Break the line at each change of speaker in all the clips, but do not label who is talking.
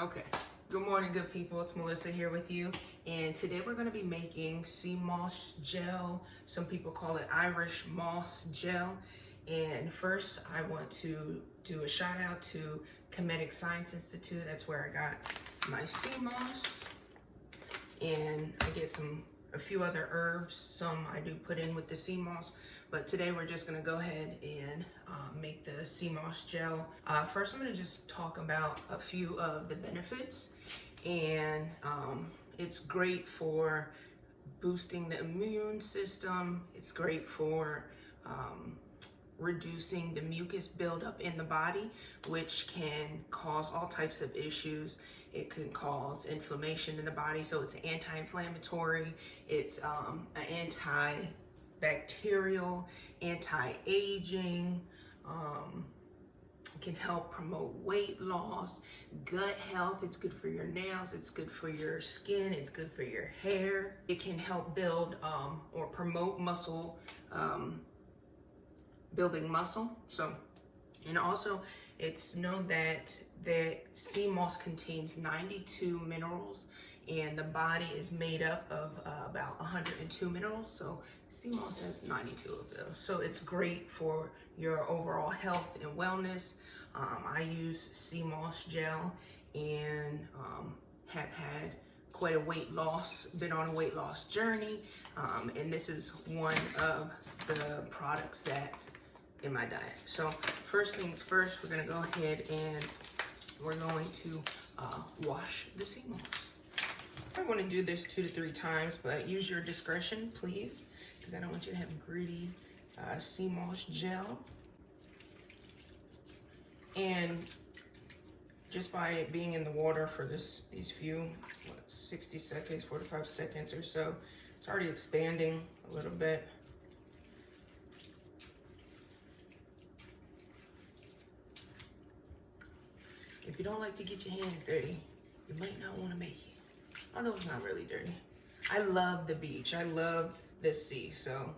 Okay. Good morning, good people. It's Melissa here with you. And today we're going to be making sea moss gel. Some people call it Irish moss gel. And first, I want to do a shout out to Comedic Science Institute. That's where I got my sea moss. And I get a few other herbs. Some I do put in with the sea moss. But today we're just gonna go ahead and make the sea moss gel. First, I'm gonna just talk about a few of the benefits. And it's great for boosting the immune system. It's great for reducing the mucus buildup in the body, which can cause all types of issues. It can cause inflammation in the body, so it's anti-inflammatory. It's an antibacterial, anti-aging. It can help promote weight loss, gut health. It's good for your nails. It's good for your skin. It's good for your hair. It can help build or promote muscle, building muscle. And also it's known that sea moss contains 92 minerals, and the body is made up of about 102 minerals. So sea moss has 92 of those. So it's great for your overall health and wellness. I use sea moss gel and have had quite a weight loss, been on a weight loss journey. And this is one of the products that in my diet. So first things first, we're gonna go ahead and we're going to wash the sea moss. I want to do this 2 to 3 times, but use your discretion, please, because I don't want you to have gritty sea moss gel. And just by it being in the water for these few, 60 seconds, 45 seconds or so, it's already expanding a little bit. If you don't like to get your hands dirty, you might not want to make it. Although it's not really dirty. I love the beach. I love the sea. So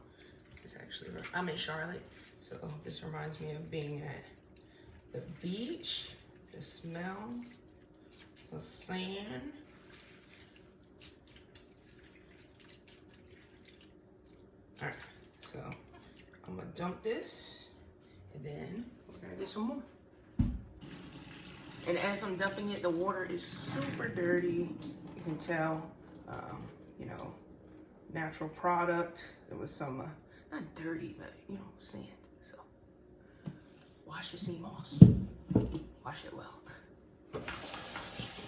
it's actually, I'm in Charlotte. So this reminds me of being at the beach, the smell, the sand. All right, so I'm gonna dump this and then we're gonna get some more. And as I'm dumping it, the water is super dirty. You can tell, you know, natural product. There was some, not dirty, but, you know, sand. So, wash your sea moss. Wash it well.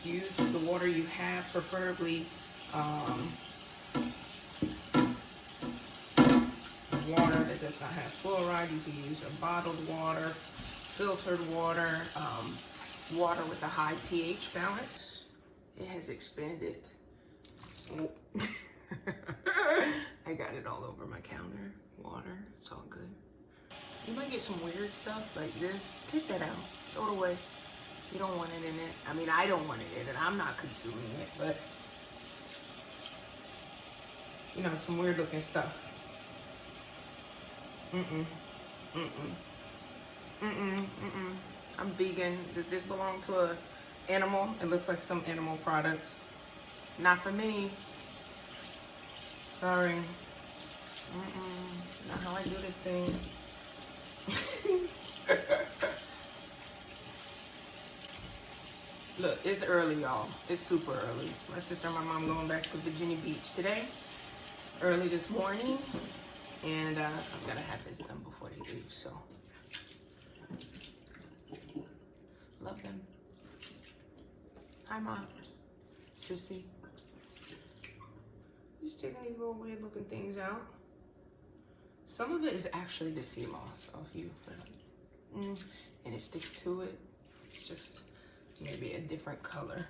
Use the water you have, preferably water that does not have fluoride. You can use a bottled water, filtered water, water with a high pH balance. It has expanded. Oh. I got it all over my counter. Water, it's all good. You might get some weird stuff like this. Take that out, throw it away. You don't want it in it. I mean, I don't want it in it. I'm not consuming it, but you know, some weird looking stuff. I'm vegan. Does this belong to an animal? It looks like some animal product. Not for me. Sorry. Not how I do this thing. Look, it's early, y'all. It's super early. My sister and my mom going back to Virginia Beach today. Early this morning. And I've got to have this done before they leave, so. Love them. Hi, Mom. Sissy. Just taking these little weird looking things out. Some of it is actually the sea moss, so if you and it sticks to it, it's just maybe a different color.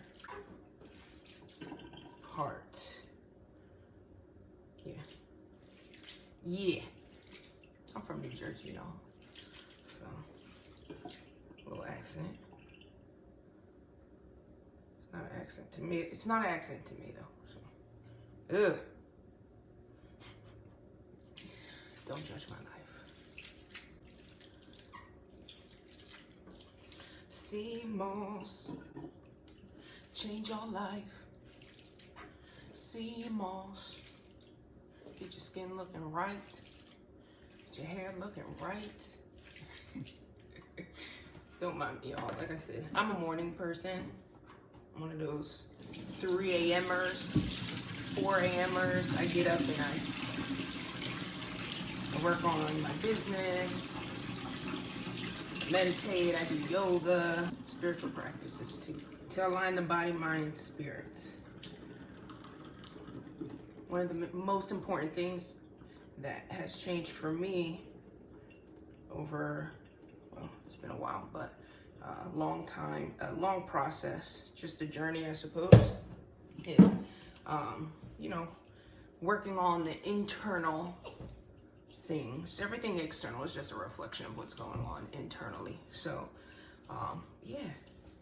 Heart. Yeah. Yeah. I'm from New Jersey, y'all. So, a little accent. It's not an accent to me. It's not an accent to me, though. So. Ugh. Don't judge my life. Sea moss. change your life. Sea moss. Get your skin looking right. Get your hair looking right. Don't mind me, y'all. Like I said, I'm a morning person. I'm one of those 3 a.m.ers, 4 a.m.ers. I get up and I work on my business, meditate, I do yoga, spiritual practices too, to align the body, mind, and spirit. One of the most important things that has changed for me over, well, it's been a while, but a long time, a long process, just a journey, I suppose, is, you know, working on the internal things. Everything external is just a reflection of what's going on internally. So, yeah,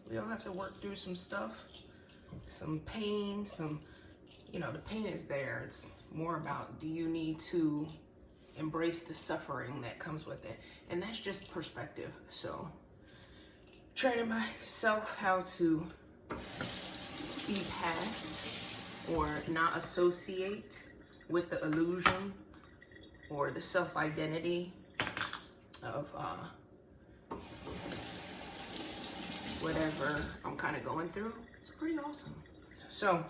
we all have to work through some stuff, some pain, some, you know, the pain is there. It's more about, do you need to embrace the suffering that comes with it? And that's just perspective. So, training myself how to see past or not associate with the illusion or the self-identity of whatever I'm kind of going through. It's pretty awesome. So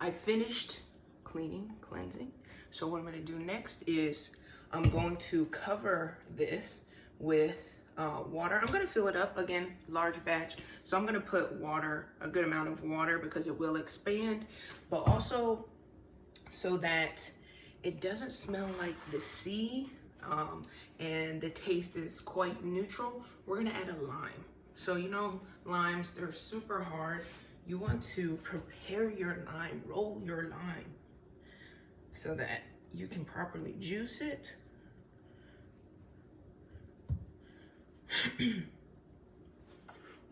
I finished cleansing. So what I'm gonna do next is I'm going to cover this with water. I'm gonna fill it up again, large batch. So I'm gonna put water, a good amount of water, because it will expand, but also so that it doesn't smell like the sea, and the taste is quite neutral. We're gonna add a lime. So you know, limes, they're super hard. You want to prepare your lime, roll your lime, so that you can properly juice it.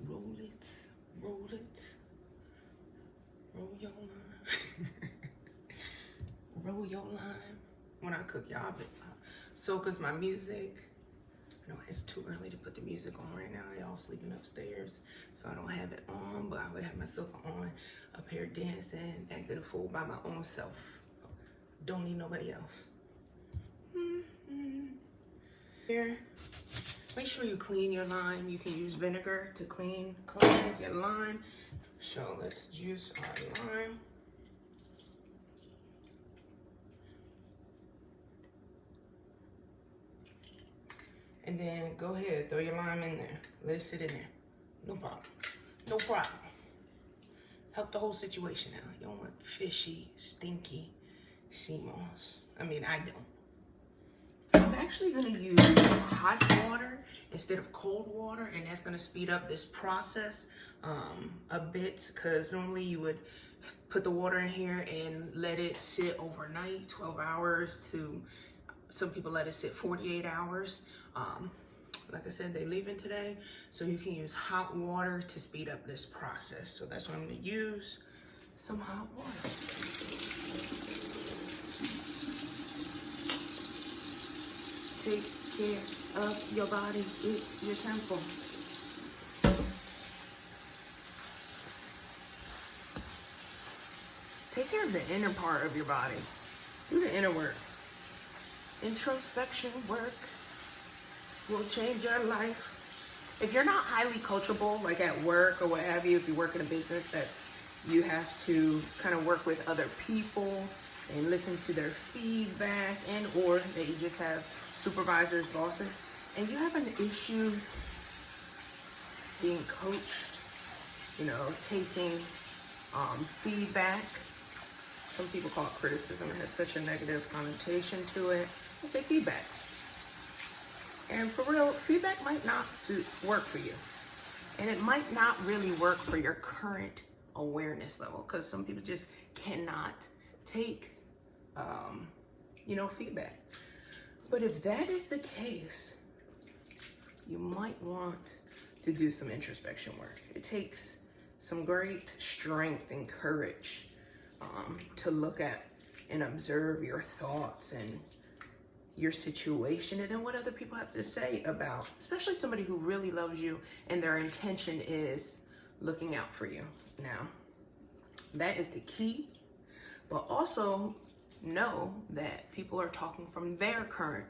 Roll it, roll it, roll your lime. Roll your lime. When I cook, y'all, so is my music. I know it's too early to put the music on right now. They all sleeping upstairs, so I don't have it on, but I would have myself on up here dancing, acting a fool by my own self. Don't need nobody else. Here, make sure you clean your lime. You can use vinegar to cleanse your lime. So let's juice our lime. And then go ahead, throw your lime in there. Let it sit in there. No problem. No problem. Help the whole situation out. You don't want fishy, stinky sea moss. I mean, I don't. I'm actually gonna use hot water instead of cold water, and that's gonna speed up this process a bit, because normally you would put the water in here and let it sit overnight, 12 hours to, some people let it sit 48 hours. Like I said, they leaving today, so you can use hot water to speed up this process. So that's what I'm gonna use, some hot water. Take care of your body, it's your temple. Take care of the inner part of your body. Do the inner work. Introspection work will change your life. If you're not highly coachable, like at work or what have you, if you work in a business that you have to kind of work with other people and listen to their feedback, and or that you just have supervisors, bosses, and you have an issue being coached, you know, taking feedback. Some people call it criticism. It has such a negative connotation to it. I say feedback. And for real, feedback might not work for you. And it might not really work for your current awareness level, because some people just cannot take, you know, feedback. But if that is the case, you might want to do some introspection work. It takes some great strength and courage to look at and observe your thoughts and your situation, and then what other people have to say about, especially somebody who really loves you and their intention is looking out for you. Now, that is the key, but also know that people are talking from their current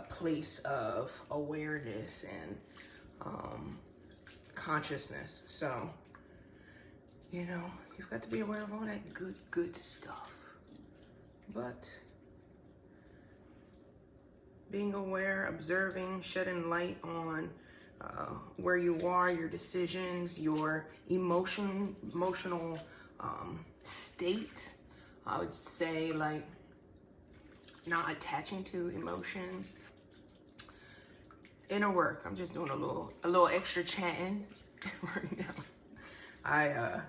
place of awareness and consciousness. So, you know, you've got to be aware of all that good stuff. But being aware, observing, shedding light on where you are, your decisions, your emotional state. I would say, like, not attaching to emotions. Inner work. I'm just doing a little extra chatting right now.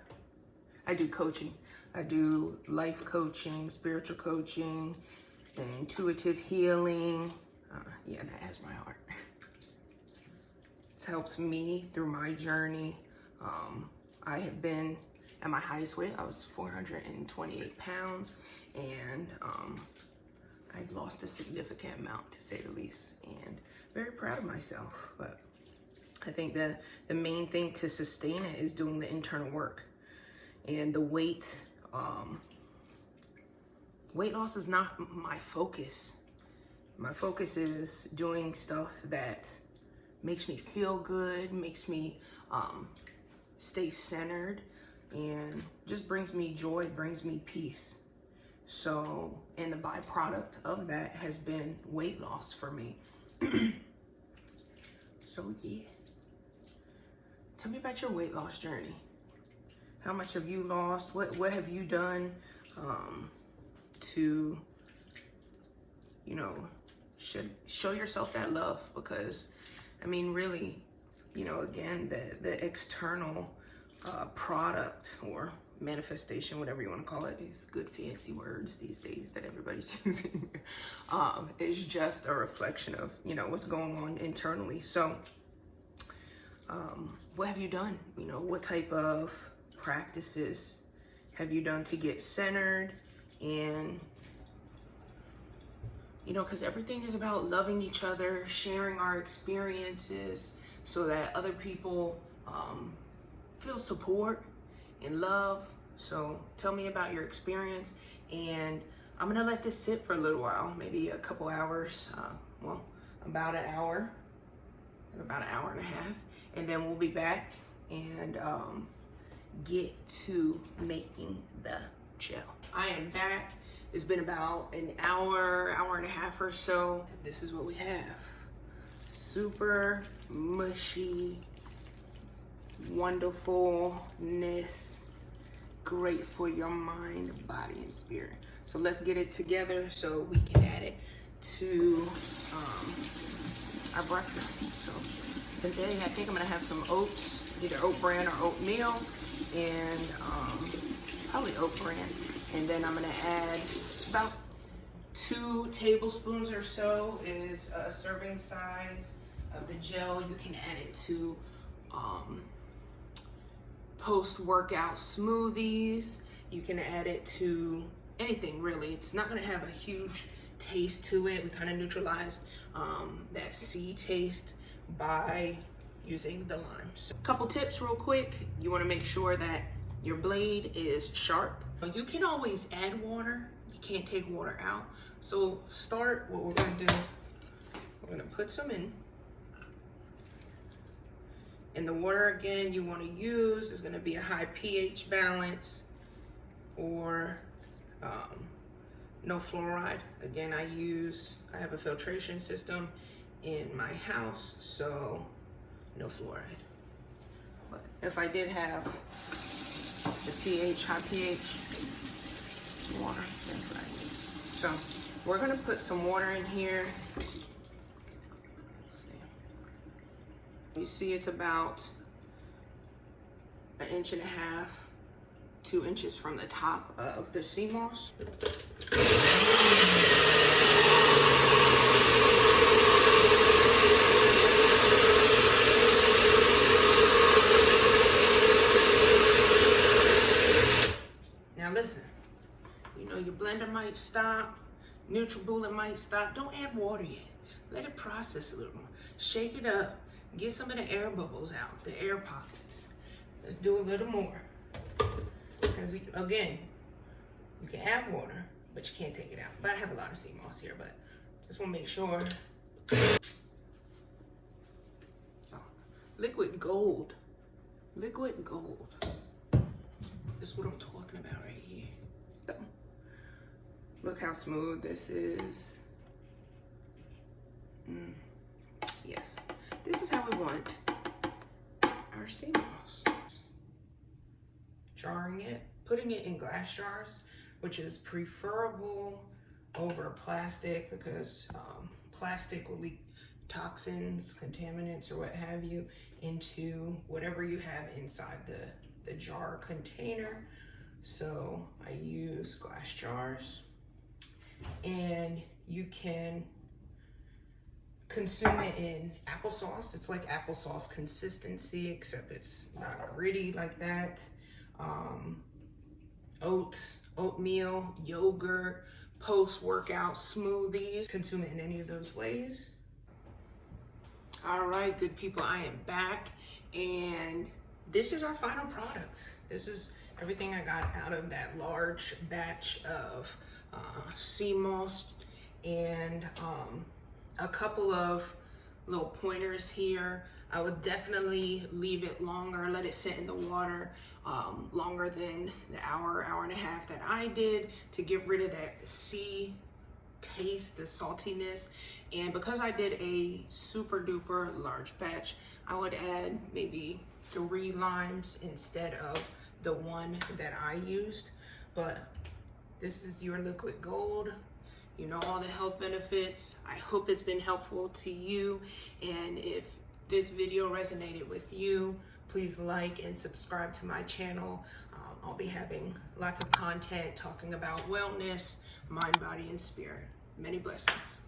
I do coaching. I do life coaching, spiritual coaching, and intuitive healing. Yeah, that has my heart. It's helped me through my journey. I have been at my highest weight. I was 428 pounds, and I've lost a significant amount, to say the least, and very proud of myself. But I think that the main thing to sustain it is doing the internal work. And the weight loss is not my focus. My focus is doing stuff that makes me feel good, makes me stay centered, and just brings me joy, brings me peace. So, and the byproduct of that has been weight loss for me. So yeah, tell me about your weight loss journey. How much have you lost? What have you done to, you know, show yourself that love? Because, I mean, really, you know, again, the external product or manifestation, whatever you want to call it, these good fancy words these days that everybody's using, is just a reflection of, you know, what's going on internally. So what have you done? You know, what type of practices have you done to get centered? And, you know, because everything is about loving each other, sharing our experiences so that other people feel support and love. So tell me about your experience, and I'm gonna let this sit for a little while, maybe a couple hours, well, about an hour and a half, and then we'll be back and get to making the gel. I am back. It's been about an hour and a half or so. This is what we have. Super mushy wonderfulness, great for your mind, body, and spirit. So let's get it together so we can add it to our breakfast. So today I think I'm gonna have some oats, either oat bran or oatmeal, and probably oat bran. And then I'm gonna add about 2 tablespoons or so is a serving size of the gel. You can add it to post-workout smoothies. You can add it to anything really. It's not gonna have a huge taste to it. We kind of neutralized that sea taste by using the lime. So, couple tips real quick. You wanna make sure that your blade is sharp. You can always add water. You can't take water out. So what we're gonna do, we're gonna put some in. And the water, again, you want to use is going to be a high pH balance or no fluoride. Again, I have a filtration system in my house, so no fluoride. But if I did have the high pH water, that's what I use. So we're going to put some water in here. You see it's about 1.5 inches, 2 inches from the top of the sea moss. Now listen, you know your blender might stop, NutriBullet might stop. Don't add water yet. Let it process a little more. Shake it up. Get some of the air bubbles out, the air pockets. let's do a little more. Because again, you can add water, but you can't take it out. But I have a lot of sea moss here, but just want to make sure. Oh, liquid gold. Liquid gold. This is what I'm talking about right here. So, look how smooth this is. Yes, this is how we want our sea moss. Jarring it, putting it in glass jars, which is preferable over plastic because plastic will leak toxins, contaminants, or what have you into whatever you have inside the jar container. So I use glass jars, and you can consume it in applesauce. It's like applesauce consistency, except it's not gritty like that. Oats, oatmeal, yogurt, post-workout smoothies. Consume it in any of those ways. All right, good people, I am back, and this is our final product. This is everything I got out of that large batch of sea moss, and a couple of little pointers here. I would definitely leave it longer, let it sit in the water longer than the hour and a half that I did to get rid of that sea taste, the saltiness. And because I did a super duper large batch, I would add maybe 3 limes instead of the 1 that I used. But this is your liquid gold. You know all the health benefits. I hope it's been helpful to you. And if this video resonated with you, please like and subscribe to my channel. I'll be having lots of content talking about wellness, mind, body, and spirit. Many blessings.